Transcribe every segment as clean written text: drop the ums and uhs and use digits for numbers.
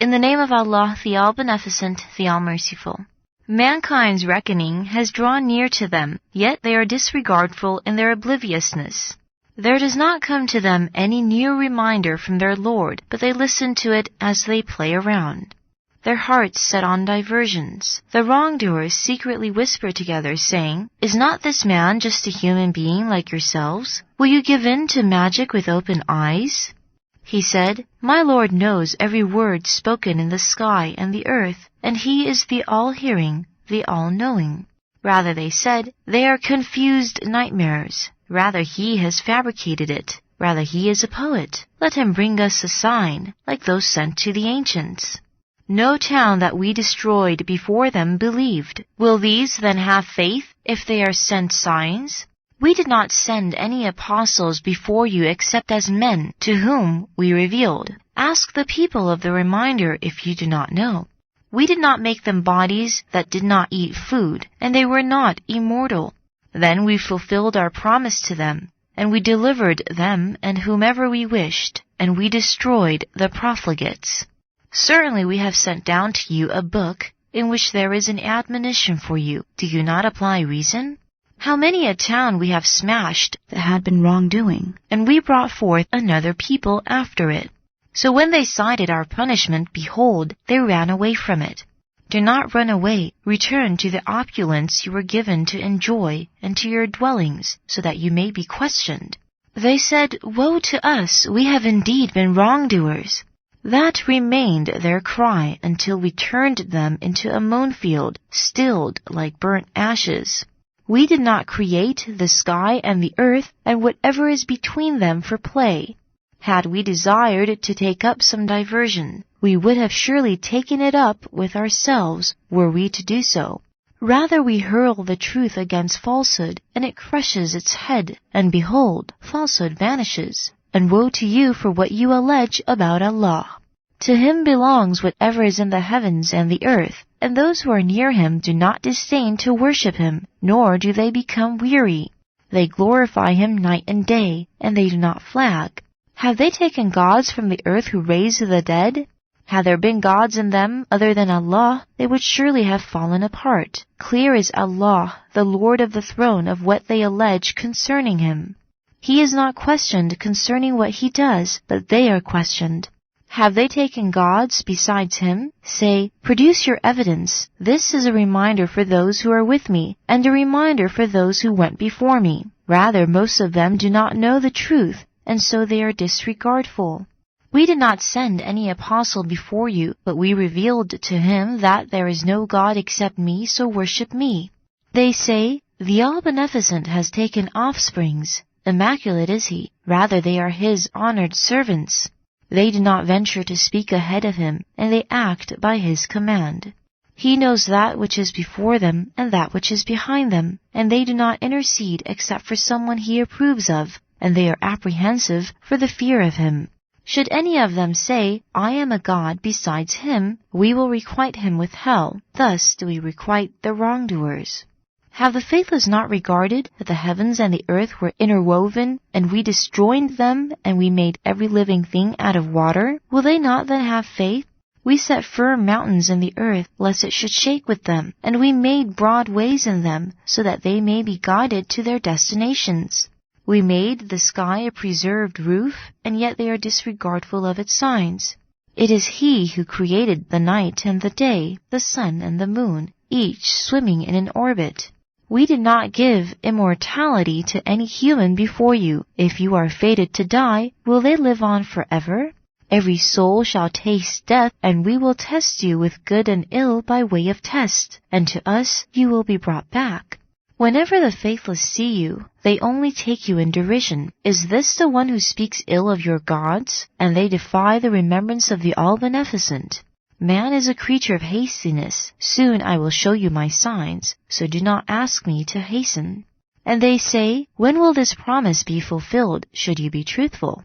In the name of Allah, the All-Beneficent, the All-Merciful. Mankind's reckoning has drawn near to them, yet they are disregardful in their obliviousness. There does not come to them any new reminder from their Lord, but they listen to it as they play around. Their hearts set on diversions. The wrongdoers secretly whisper together, saying, "Is not this man just a human being like yourselves? Will you give in to magic with open eyes?" He said, "My Lord knows every word spoken in the sky and the earth, and He is the all-hearing, the all-knowing." Rather, they said, "They are confused nightmares. Rather, he has fabricated it. Rather, he is a poet. Let him bring us a sign, like those sent to the ancients." No town that we destroyed before them believed. Will these then have faith if they are sent signs? We did not send any apostles before you except as men to whom we revealed. Ask the people of the reminder if you do not know. We did not make them bodies that did not eat food, and they were not immortal. Then we fulfilled our promise to them, and we delivered them and whomever we wished, and we destroyed the profligates. Certainly we have sent down to you a book in which there is an admonition for you. Do you not apply reason? How many a town we have smashed that had been wrongdoing, and we brought forth another people after it. So when they sighted our punishment, behold, they ran away from it. Do not run away. Return to the opulence you were given to enjoy, and to your dwellings, so that you may be questioned. They said, "Woe to us, we have indeed been wrongdoers." That remained their cry until we turned them into a mown field, stilled like burnt ashes. We did not create the sky and the earth and whatever is between them for play. Had we desired to take up some diversion, we would have surely taken it up with ourselves were we to do so. Rather we hurl the truth against falsehood, and it crushes its head, and behold, falsehood vanishes. And woe to you for what you allege about Allah. To Him belongs whatever is in the heavens and the earth, and those who are near Him do not disdain to worship Him, nor do they become weary. They glorify Him night and day, and they do not flag. Have they taken gods from the earth who raise the dead? Had there been gods in them other than Allah, they would surely have fallen apart. Clear is Allah, the Lord of the throne, of what they allege concerning Him. He is not questioned concerning what He does, but they are questioned. Have they taken gods besides Him? Say, produce your evidence. This is a reminder for those who are with me, and a reminder for those who went before me. Rather, most of them do not know the truth, and so they are disregardful. We did not send any apostle before you, but we revealed to him that there is no God except me, so worship me. They say, the All-Beneficent has taken offsprings. Immaculate is He. Rather, they are His honored servants. They do not venture to speak ahead of Him, and they act by His command. He knows that which is before them and that which is behind them, and they do not intercede except for someone He approves of, and they are apprehensive for the fear of Him. Should any of them say, I am a God besides Him, we will requite him with hell. Thus do we requite the wrongdoers. Have the faithless not regarded that the heavens and the earth were interwoven, and we destroyed them, and we made every living thing out of water? Will they not then have faith? We set firm mountains in the earth, lest it should shake with them, and we made broad ways in them, so that they may be guided to their destinations. We made the sky a preserved roof, and yet they are disregardful of its signs. It is He who created the night and the day, the sun and the moon, each swimming in an orbit. We did not give immortality to any human before you. If you are fated to die, will they live on forever? Every soul shall taste death, and we will test you with good and ill by way of test, and to us you will be brought back. Whenever the faithless see you, they only take you in derision. Is this the one who speaks ill of your gods? And they defy the remembrance of the All-Beneficent. Man is a creature of hastiness. Soon I will show you my signs, so do not ask me to hasten. And they say, when will this promise be fulfilled, should you be truthful?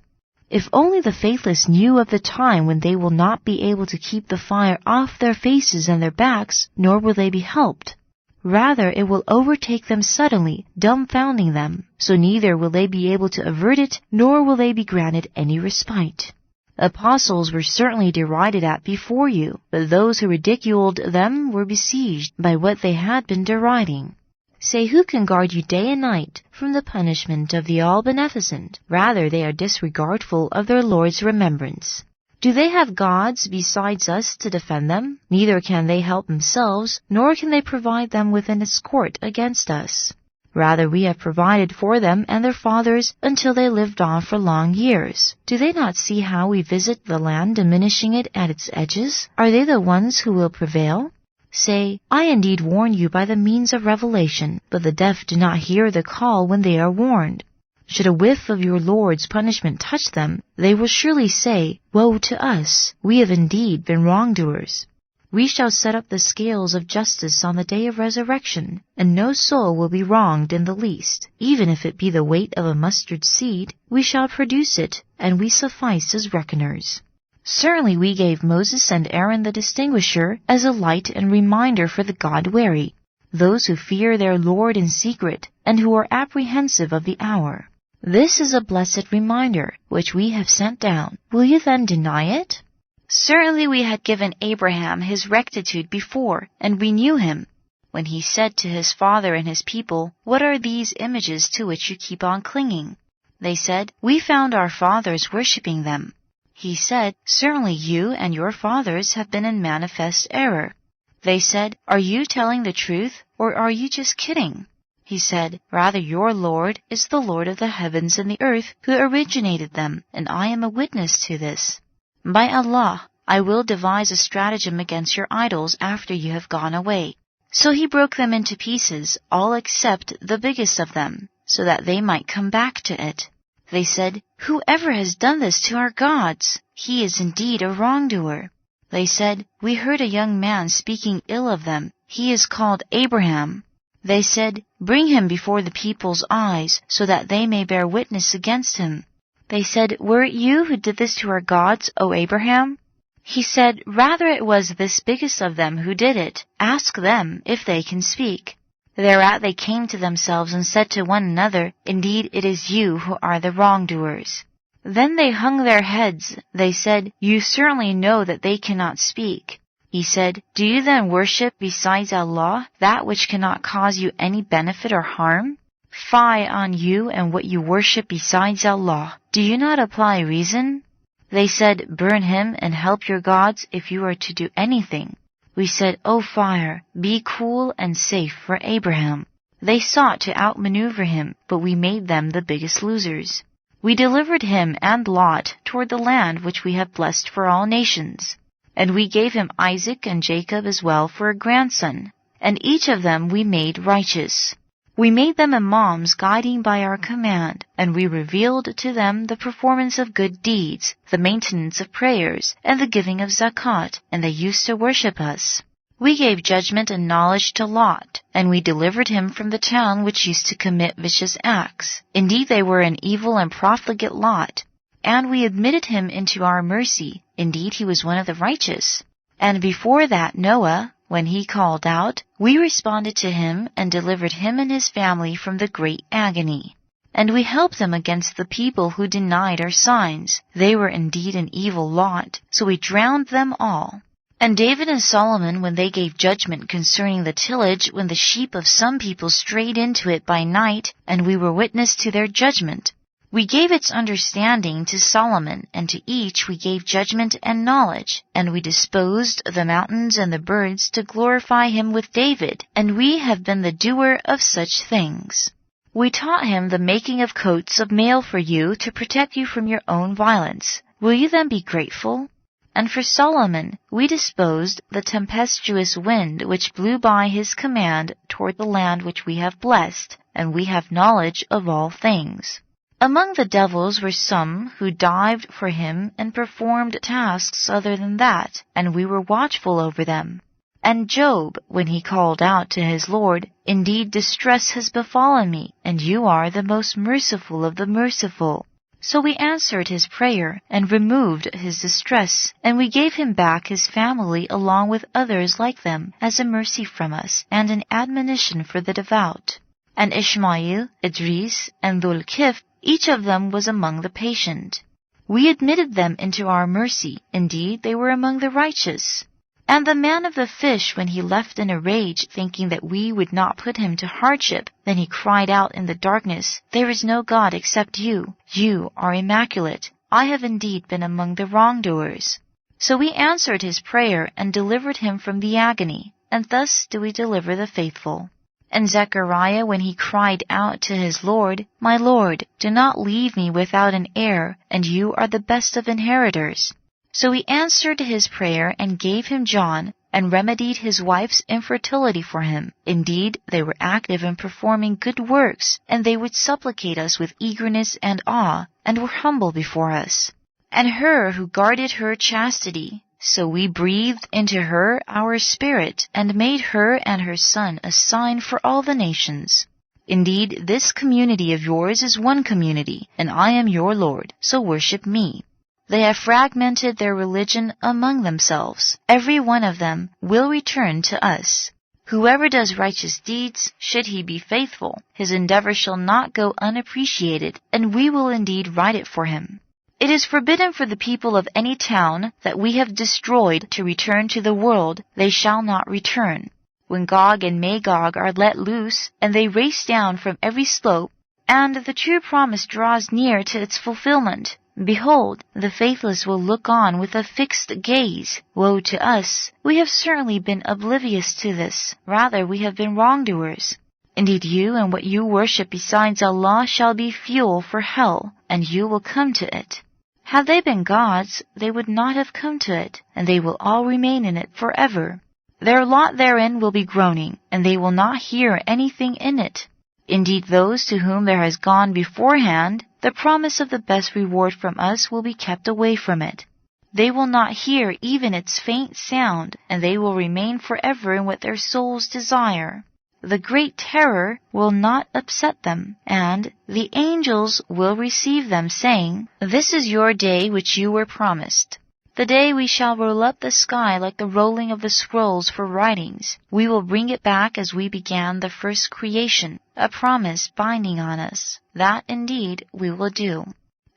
If only the faithless knew of the time when they will not be able to keep the fire off their faces and their backs, nor will they be helped. Rather, it will overtake them suddenly, dumbfounding them, so neither will they be able to avert it, nor will they be granted any respite. Apostles were certainly derided at before you, but those who ridiculed them were besieged by what they had been deriding. Say, who can guard you day and night from the punishment of the All-Beneficent? Rather, they are disregardful of their Lord's remembrance. Do they have gods besides us to defend them? Neither can they help themselves, nor can they provide them with an escort against us. Rather, we have provided for them and their fathers until they lived on for long years. Do they not see how we visit the land, diminishing it at its edges? Are they the ones who will prevail? Say, I indeed warn you by the means of revelation, but the deaf do not hear the call when they are warned. Should a whiff of your Lord's punishment touch them, they will surely say, Woe to us! We have indeed been wrongdoers. We shall set up the scales of justice on the day of resurrection, and no soul will be wronged in the least. Even if it be the weight of a mustard seed, we shall produce it, and we suffice as reckoners. Certainly we gave Moses and Aaron the distinguisher as a light and reminder for the God-wary, those who fear their Lord in secret, and who are apprehensive of the hour. This is a blessed reminder, which we have sent down. Will you then deny it? Certainly we had given Abraham his rectitude before, and we knew him. When he said to his father and his people, What are these images to which you keep on clinging? They said, We found our fathers worshipping them. He said, Certainly you and your fathers have been in manifest error. They said, Are you telling the truth, or are you just kidding? He said, Rather your Lord is the Lord of the heavens and the earth, who originated them, and I am a witness to this. By Allah, I will devise a stratagem against your idols after you have gone away. So he broke them into pieces, all except the biggest of them, so that they might come back to it. They said, Whoever has done this to our gods, he is indeed a wrongdoer. They said, We heard a young man speaking ill of them. He is called Abraham. They said, Bring him before the people's eyes, so that they may bear witness against him. They said, Were it you who did this to our gods, O Abraham? He said, Rather it was this biggest of them who did it. Ask them if they can speak. Thereat they came to themselves and said to one another, Indeed, it is you who are the wrongdoers. Then they hung their heads. They said, You certainly know that they cannot speak. He said, Do you then worship besides Allah that which cannot cause you any benefit or harm? Fie on you and what you worship besides Allah. Do you not apply reason? They said, Burn him and help your gods if you are to do anything. We said, O fire, be cool and safe for Abraham. They sought to outmaneuver him, but we made them the biggest losers. We delivered him and Lot toward the land which we have blessed for all nations. And we gave him Isaac and Jacob as well for a grandson, and each of them we made righteous. We made them imams guiding by our command, and we revealed to them the performance of good deeds, the maintenance of prayers, and the giving of zakat, and they used to worship us. We gave judgment and knowledge to Lot, and we delivered him from the town which used to commit vicious acts. Indeed, they were an evil and profligate lot. And we admitted him into our mercy. Indeed, he was one of the righteous. And before that, Noah, when he called out, we responded to him and delivered him and his family from the great agony. And we helped them against the people who denied our signs. They were indeed an evil lot, so we drowned them all. And David and Solomon, when they gave judgment concerning the tillage, when the sheep of some people strayed into it by night, and we were witness to their judgment, we gave its understanding to Solomon, and to each we gave judgment and knowledge, and we disposed the mountains and the birds to glorify him with David, and we have been the doer of such things. We taught him the making of coats of mail for you to protect you from your own violence. Will you then be grateful? And for Solomon we disposed the tempestuous wind which blew by his command toward the land which we have blessed, and we have knowledge of all things. Among the devils were some who dived for him and performed tasks other than that, and we were watchful over them. And Job, when he called out to his Lord, Indeed distress has befallen me, and you are the most merciful of the merciful. So we answered his prayer and removed his distress, and we gave him back his family along with others like them as a mercy from us and an admonition for the devout. And Ishmael, Idris, and Dhul-Kifl, each of them was among the patient. We admitted them into our mercy. Indeed, they were among the righteous. And the man of the fish, when he left in a rage, thinking that we would not put him to hardship, then he cried out in the darkness, "There is no God except you. You are immaculate. I have indeed been among the wrongdoers." So we answered his prayer and delivered him from the agony, and thus do we deliver the faithful. And Zechariah, when he cried out to his Lord, "My Lord, do not leave me without an heir, and you are the best of inheritors." So we answered his prayer and gave him John, and remedied his wife's infertility for him. Indeed, they were active in performing good works, and they would supplicate us with eagerness and awe, and were humble before us. And her who guarded her chastity, so we breathed into her our spirit, and made her and her son a sign for all the nations. Indeed, this community of yours is one community, and I am your Lord, so worship me. They have fragmented their religion among themselves. Every one of them will return to us. Whoever does righteous deeds, should he be faithful, his endeavor shall not go unappreciated, and we will indeed write it for him. It is forbidden for the people of any town that we have destroyed to return to the world. They shall not return. When Gog and Magog are let loose, and they race down from every slope, and the true promise draws near to its fulfillment, behold, the faithless will look on with a fixed gaze. Woe to us! We have certainly been oblivious to this. Rather, we have been wrongdoers. Indeed, you and what you worship besides Allah shall be fuel for hell, and you will come to it. Had they been gods, they would not have come to it, and they will all remain in it forever. Their lot therein will be groaning, and they will not hear anything in it. Indeed, those to whom there has gone beforehand, the promise of the best reward from us will be kept away from it. They will not hear even its faint sound, and they will remain forever in what their souls desire. The great terror will not upset them, and the angels will receive them, saying, "This is your day which you were promised. The day we shall roll up the sky like the rolling of the scrolls for writings. We will bring it back as we began the first creation, a promise binding on us. That indeed we will do."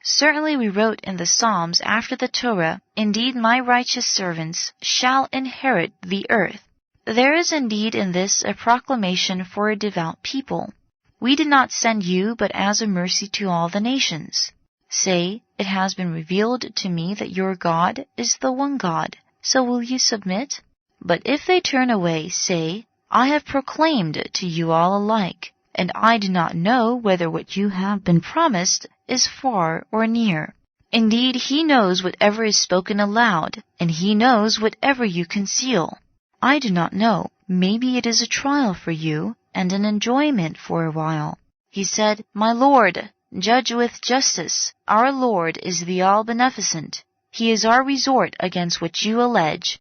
Certainly we wrote in the Psalms after the Torah, "Indeed my righteous servants shall inherit the earth." There is indeed in this a proclamation for a devout people. We did not send you but as a mercy to all the nations. Say, "It has been revealed to me that your God is the one God." So will you submit? But if they turn away, say, "I have proclaimed to you all alike, and I do not know whether what you have been promised is far or near." Indeed, he knows whatever is spoken aloud, and he knows whatever you conceal. I do not know. Maybe it is a trial for you, and an enjoyment for a while. He said, "My Lord, judge with justice. Our Lord is the All-Beneficent. He is our resort against what you allege.